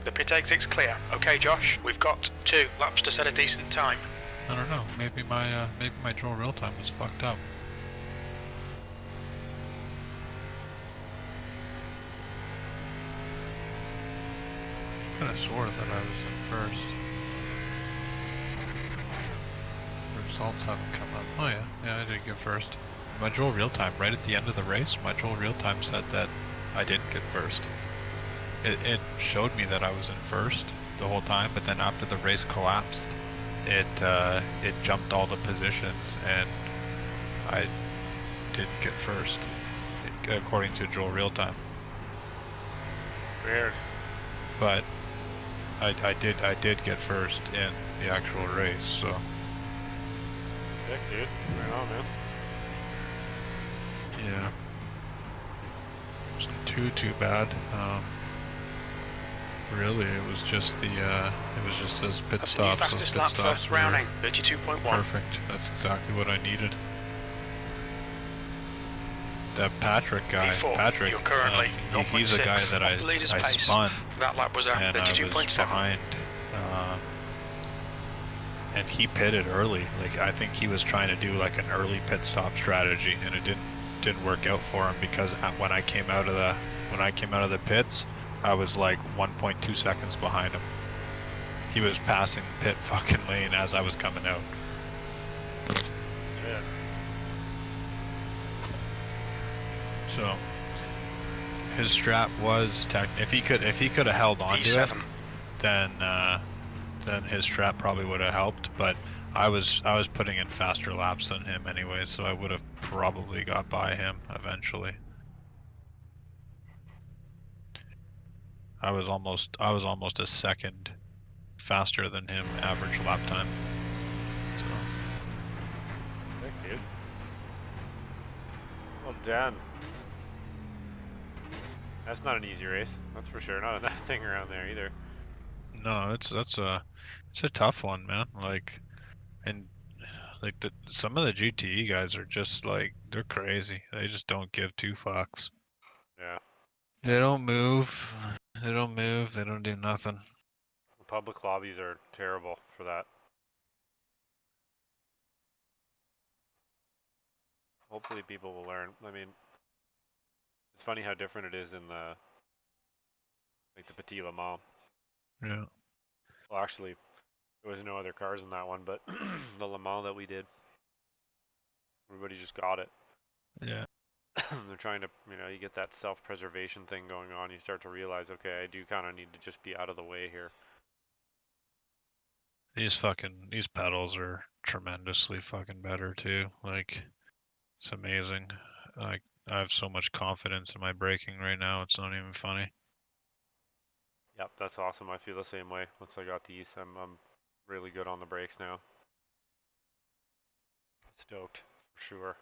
The pit exit's clear. Okay, Josh, we've got 2 laps to set a decent time. I don't know. Maybe my drill real time was fucked up. I could have swore that I was in first. The results haven't come up. Oh yeah, I did get first. My drill real time right at the end of the race. My drill real time said that I didn't get first. It showed me that I was in first the whole time, but then after the race collapsed, it jumped all the positions and I didn't get first, according to Joel real time. Weird. But I did get first in the actual race, so. Sick, dude. Right on, man. Yeah. Wasn't too bad. Really, it was just those pit That's stops. the fastest lap for Browning, 32.1. Perfect. That's exactly what I needed. That Patrick guy, P4, Patrick, you're currently he's a guy that I spun, that lap was at and I was 32.7. behind, and he pitted early. Like, I think he was trying to do like an early pit stop strategy, and it didn't work out for him because when I came out of the pits, I was like 1.2 seconds behind him. He was passing pit fucking lane as I was coming out. Yeah. So his strap was if he could have held on to it, then his strap probably would have helped. But I was putting in faster laps than him anyway, so I would have probably got by him eventually. I was almost a second faster than him average lap time. So. Sick, dude. Well done. That's not an easy race, that's for sure. Not a nice thing around there either. No, it's a tough one, man. Like, and like some of the GTE guys are just like, they're crazy. They just don't give 2 fucks. Yeah. They don't move. They don't move. They don't do nothing. The public lobbies are terrible for that. Hopefully people will learn. I mean, it's funny how different it is in the Petit Le Mans. Yeah. Well, actually, there was no other cars in that one, but the Le Mans that we did, everybody just got it. Yeah. They're trying to, you get that self-preservation thing going on. You start to realize, okay, I do kind of need to just be out of the way here. These pedals are tremendously fucking better too. Like, it's amazing. Like, I have so much confidence in my braking right now. It's not even funny. Yep, that's awesome. I feel the same way. Once I got these, I'm really good on the brakes now. Stoked, for sure.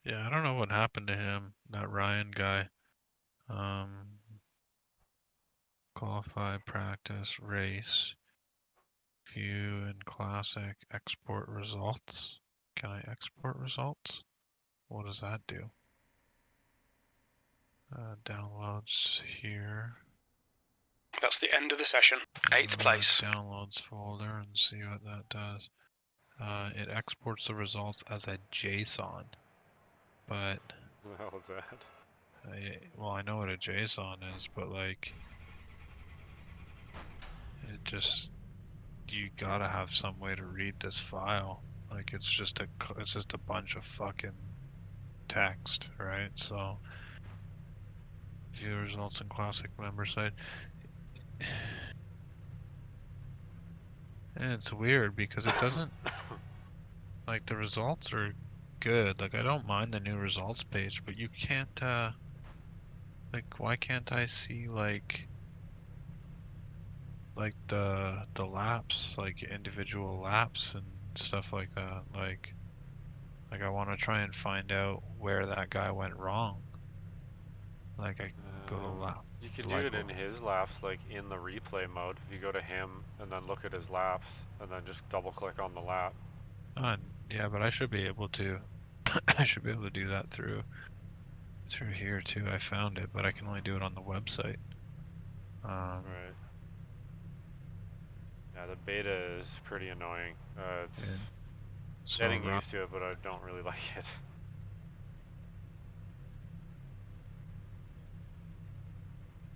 Yeah, I don't know what happened to him, that Ryan guy. Qualify, practice, race, view and classic, export results. Can I export results? What does that do? Downloads here. That's the end of the session. 8th place. Downloads folder and see what that does. It exports the results as a JSON, but What the hell is that? well, I know what a JSON is, but like, it just, you gotta have some way to read this file. Like, it's just a bunch of fucking text, right? So, view results in classic member site. And it's weird because it doesn't, like, the results are good. Like, I don't mind the new results page, but you can't, like, why can't I see, like the laps, like individual laps and stuff like that? Like I want to try and find out where that guy went wrong. Like I go to lap. You could do like it in his laps, like in the replay mode. If you go to him and then look at his laps, and then just double click on the lap. Yeah, but I should be able to. I should be able to do that through here too. I found it, but I can only do it on the website. Right. Yeah, the beta is pretty annoying. It's So getting used to it, but I don't really like it.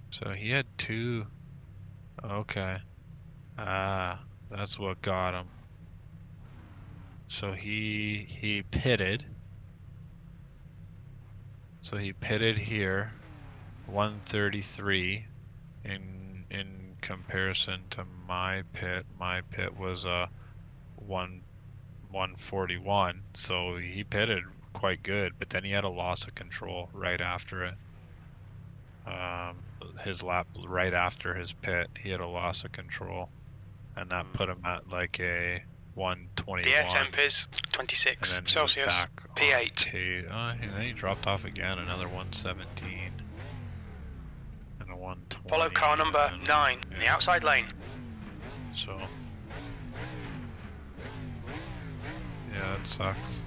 So he had two. Okay. Ah, that's what got him. So he pitted. So he pitted here, 133 in comparison to my pit. My pit was 141. So he pitted quite good, but then he had a loss of control right after it. His lap right after his pit, he had a loss of control, and that put him at like a 121. The air temp is 26 and then Celsius, back P8. And then he dropped off again, another 117. And a 120. Follow car number 9 in the outside lane. So, yeah, it sucks.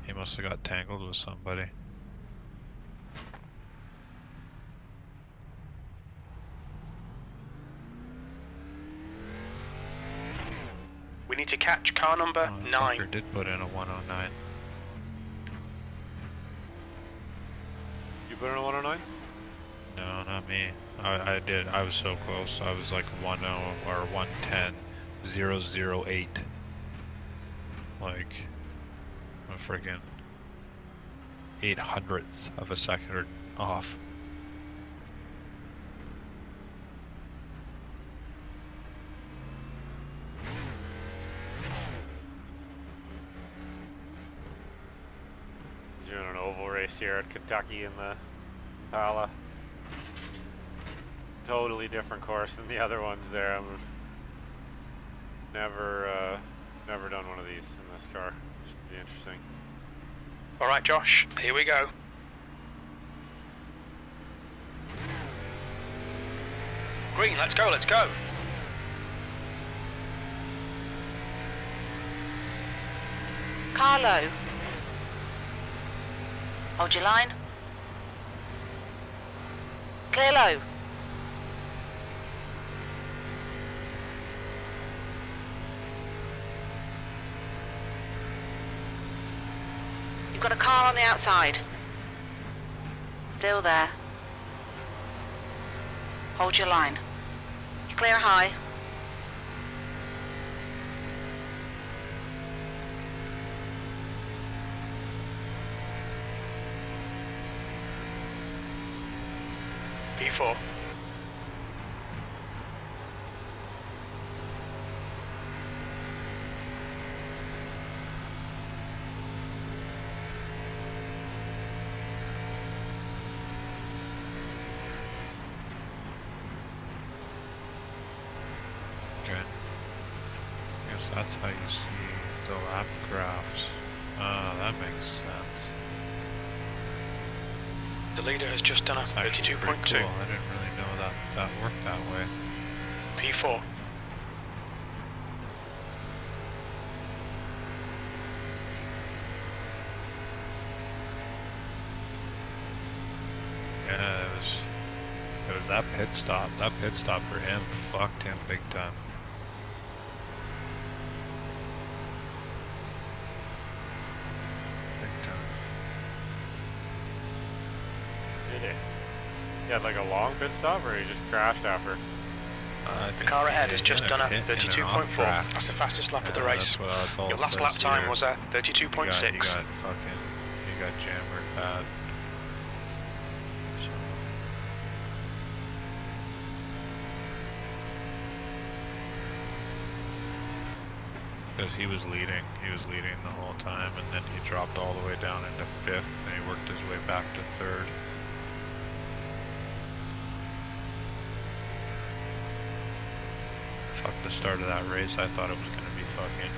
He must have got tangled with somebody. We need to catch car number 9. Fucker did put in a 109. You put in a 109? No, not me. I did. I was so close. I was like 10 or 110, 008. Like a friggin' 800th of a second off. Doing an oval race here at Kentucky in the Impala. Totally different course than the other ones there. I've never done one of these in this car. Should be interesting. Alright Josh, here we go. Green, let's go, let's go. Carlo. Hold your line. Clear low. You've got a car on the outside. Still there. Hold your line. Clear high. P4. Okay. I guess that's how you see the lap graphs. Ah, that makes sense. The leader has just done a It's actually 32.2. pretty cool. I didn't really know that worked that way. P4. Yeah, it was that pit stop. That pit stop for him fucked him big time. Big time. Did he? He had like a long pit stop, or he just crashed after? The car ahead has just done a 32.4. That's the fastest lap of the race. That's all Your it last says lap time here. was a You 32.6. got jammered bad. So. Because he was leading the whole time, and then he dropped all the way down into 5th, and he worked his way back to 3rd. Fuck the start of that race, I thought it was gonna be fucking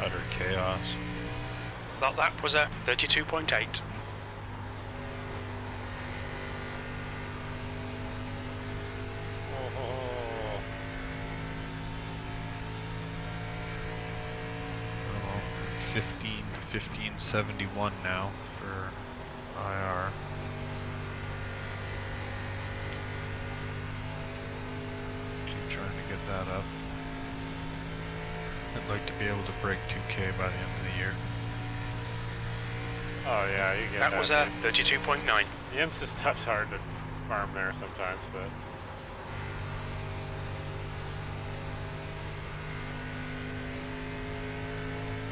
utter chaos. That lap was a 32.8. 15:71 now for IR. Keep trying to get that up. I'd like to be able to break 2K by the end of the year. Oh yeah, you get that. That was a 32.9. The IMSA stuff's hard to farm there sometimes, but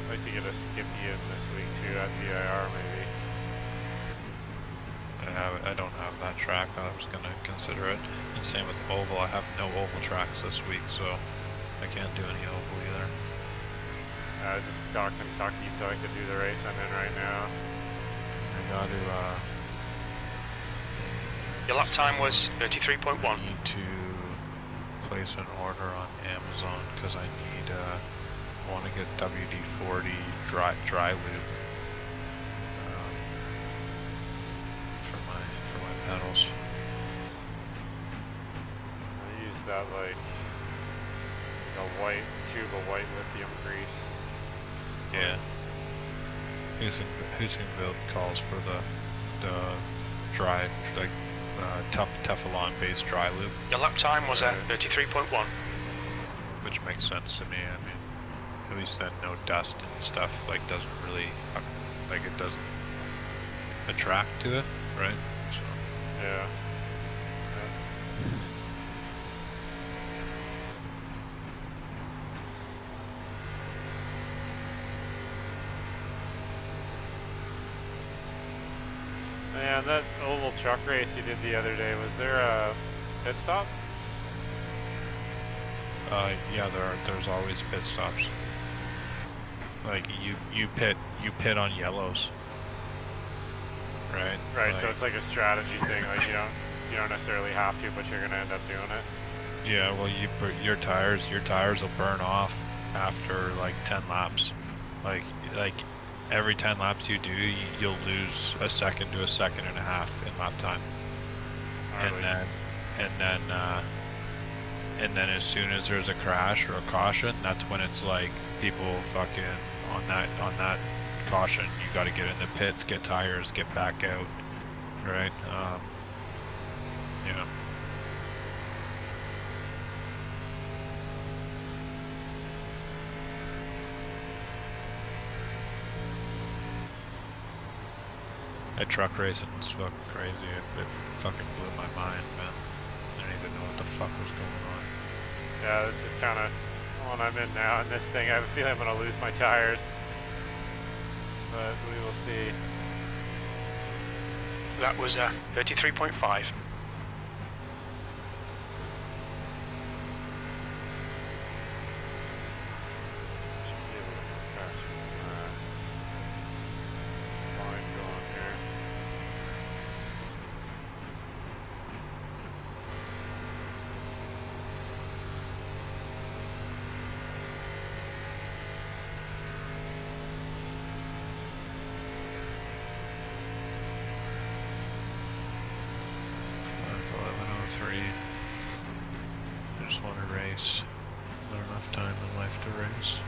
I'd like to get a Skippy in this week too at VIR maybe. I don't have that track. I was gonna consider it. And same with oval. I have no oval tracks this week, so I can't do any oval either. I just got Kentucky so I could do the race I'm in right now. I got to Your lap time was 33.1. need to place an order on Amazon because I need I want to get WD-40 dry lube for my pedals. I use that like a white tube of white lithium grease. Yeah. Husingville calls for the dry, like Teflon based dry lube, Your lap time was a 33.1. which makes sense to me. I mean, at least then no dust and stuff like doesn't really like it doesn't attract to it, right? So. Yeah. Man, that oval truck race you did the other day, was there a pit stop? Yeah, there's always pit stops. Like you pit on yellows, right? Right, like, so it's like a strategy thing. Like you don't necessarily have to, but you're gonna end up doing it. yeah, well your tires will burn off after like 10 laps. Like every 10 laps you do, you'll lose a second to a second and a half in lap time. Gnarly. And then as soon as there's a crash or a caution, that's when it's like people fucking on that caution, you got to get in the pits, get tires, get back out, right? Yeah. That truck racing was fucking crazy. It fucking blew my mind, man. I didn't even know what the fuck was going on. Yeah, this is kind of the one I'm in now. And this thing, I have a feeling I'm gonna lose my tires, but we will see. That was a 33.5. Should be able to get faster than that. Line going here. I just want to race. Not enough time in life to race.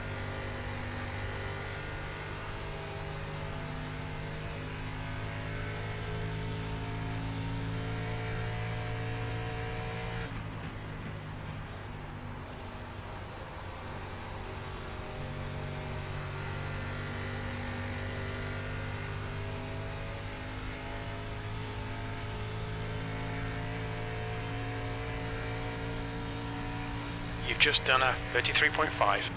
You've just done a 33.5.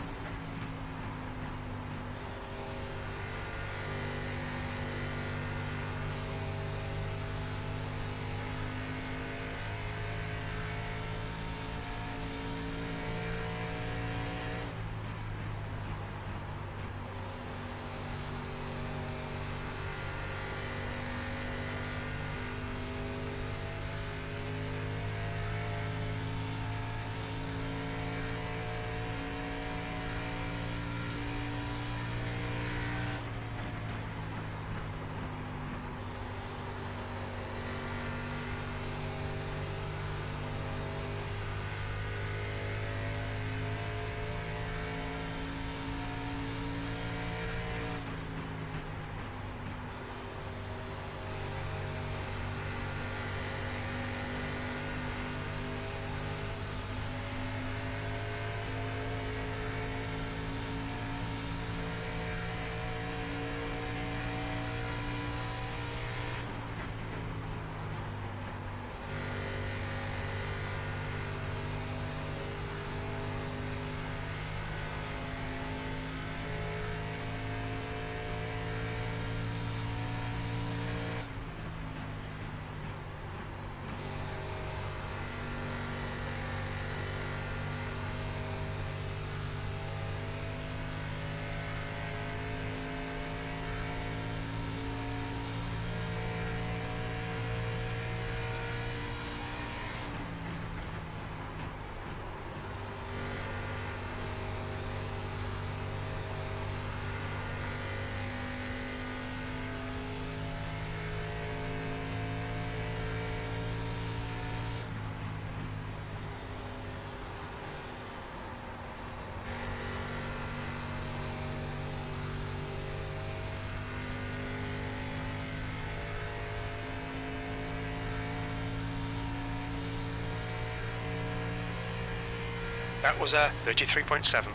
That was a 33.7.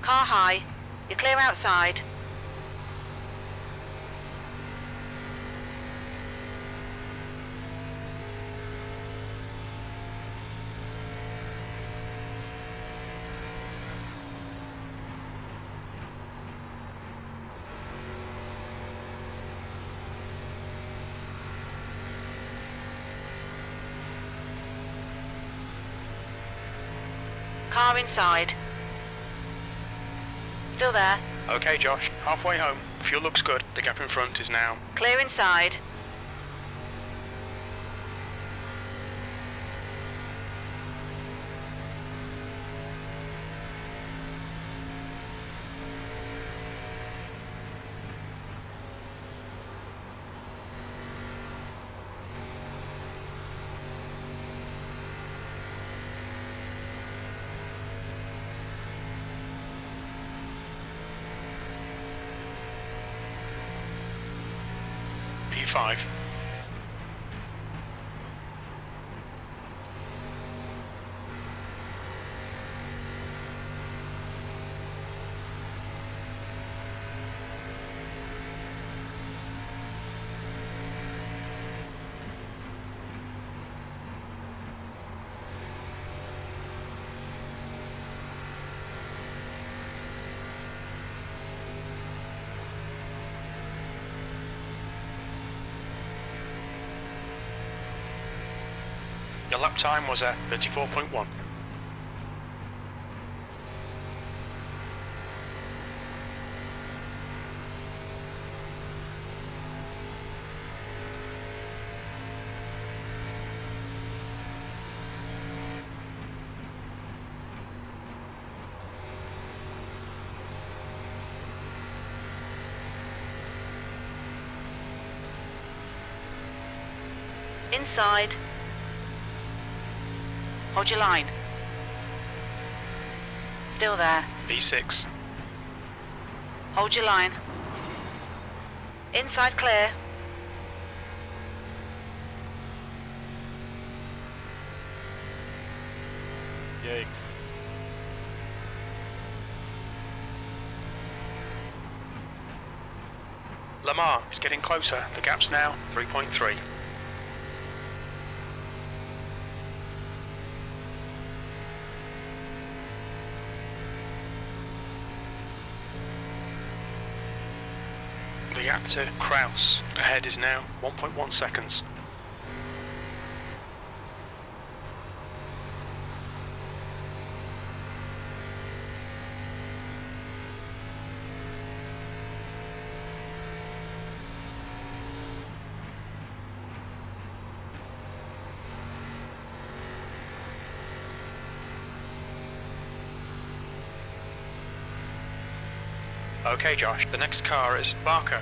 Car high. You're clear outside. Car inside. Still there. Okay, Josh, halfway home. Fuel looks good. The gap in front is now. Clear inside. P5. Your lap time was a 34.1. Inside. Hold your line. Still there. P6. Hold your line. Inside clear. Yikes. Lamar is getting closer. The gap's now 3.3. The gap to Kraus ahead is now 1.1 seconds. Okay, Josh, the next car is Barker.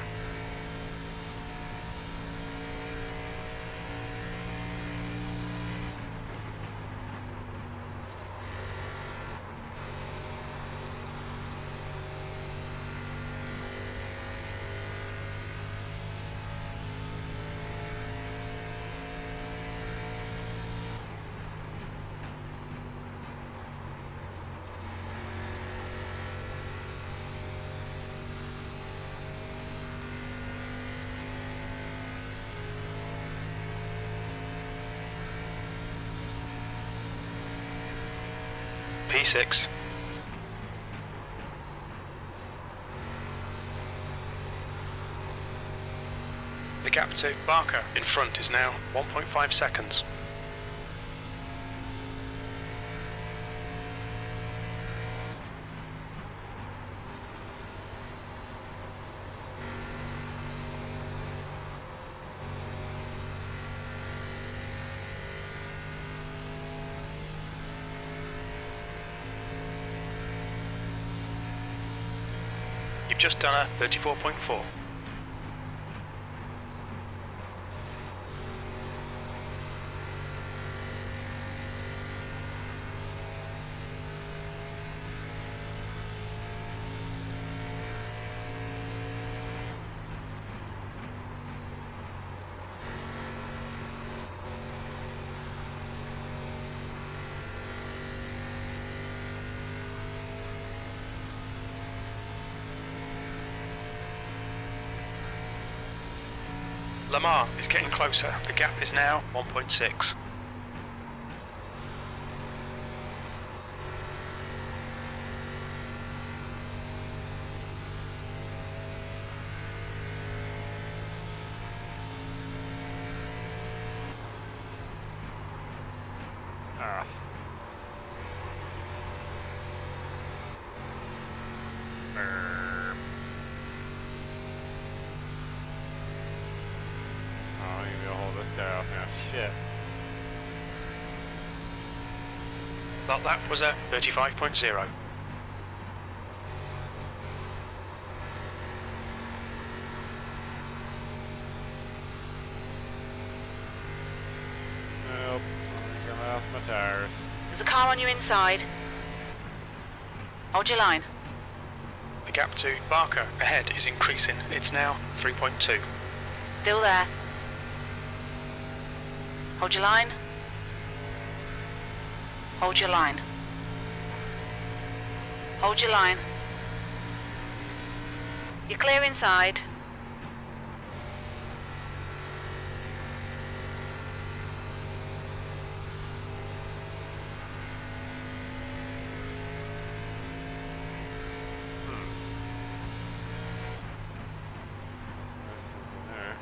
P6. The gap to Barker in front is now 1.5 seconds. just done a 34.4. Lamar is getting closer. The gap is now 1.6. Ah. Brr. Oh, you gonna hold this guy off now. Shit. That lap was a 35.0. Nope. I'm gonna off my tires. There's a car on your inside. Hold your line. The gap to Barker ahead is increasing. It's now 3.2. Still there. Hold your line. Hold your line. Hold your line. You're clear inside. There's something there.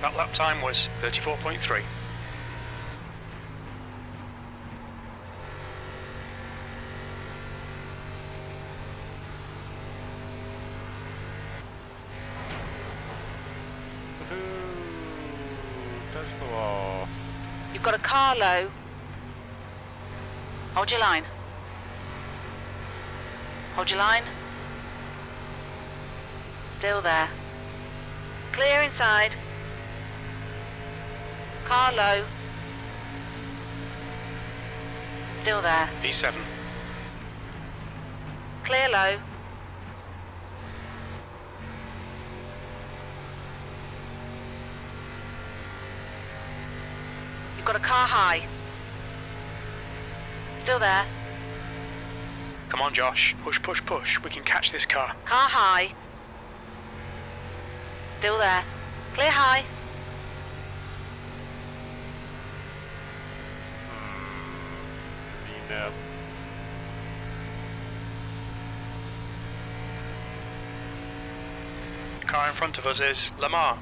That lap time was 34.3. Woohoo! Touch the wall. You've got a car low. Hold your line. Hold your line. Still there. Clear inside. Car low. Still there. P7. Clear low. You've got a car high. Still there. Come on, Josh. Push, push, push. We can catch this car. Car high. Still there. Clear high. Lean up. The car in front of us is Lamar.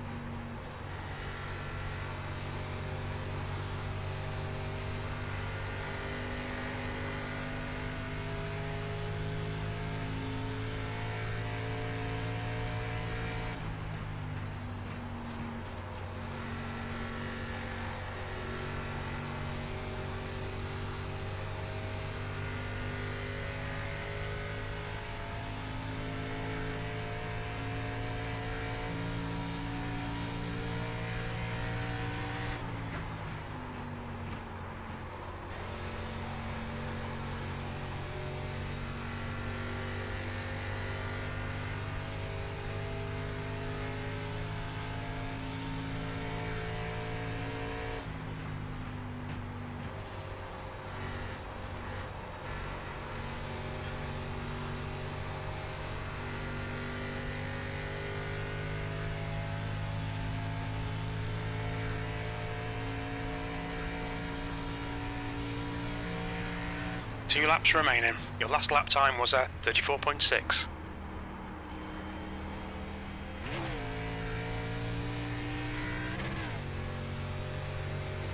Two laps remaining. Your last lap time was at 34.6.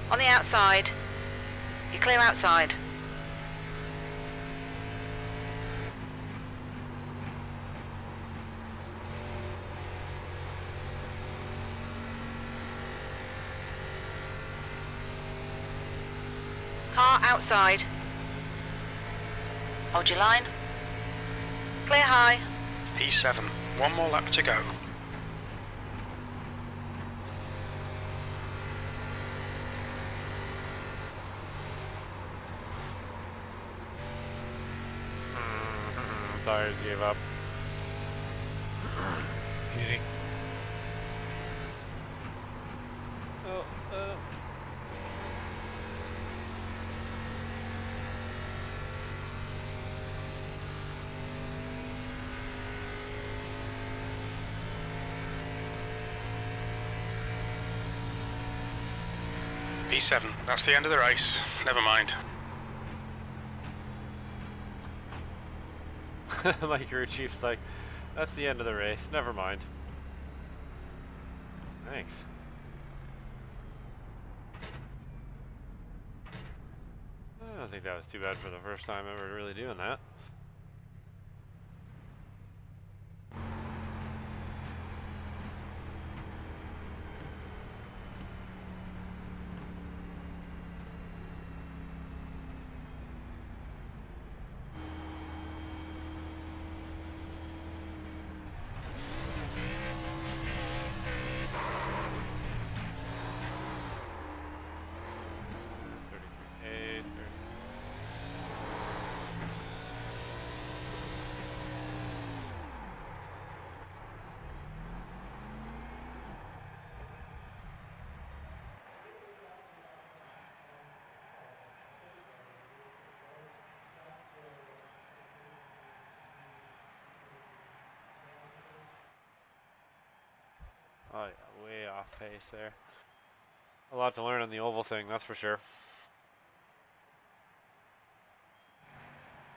On the outside. You're clear outside. outside. Hold your line. Clear high. P7, one more lap to go. Tires gave up. Hitting. Oh, P7, that's the end of the race. Never mind. My crew chief's like, that's the end of the race. Never mind. Thanks. I don't think that was too bad for the first time ever really doing that. Oh yeah, way off pace there. A lot to learn on the oval thing, that's for sure.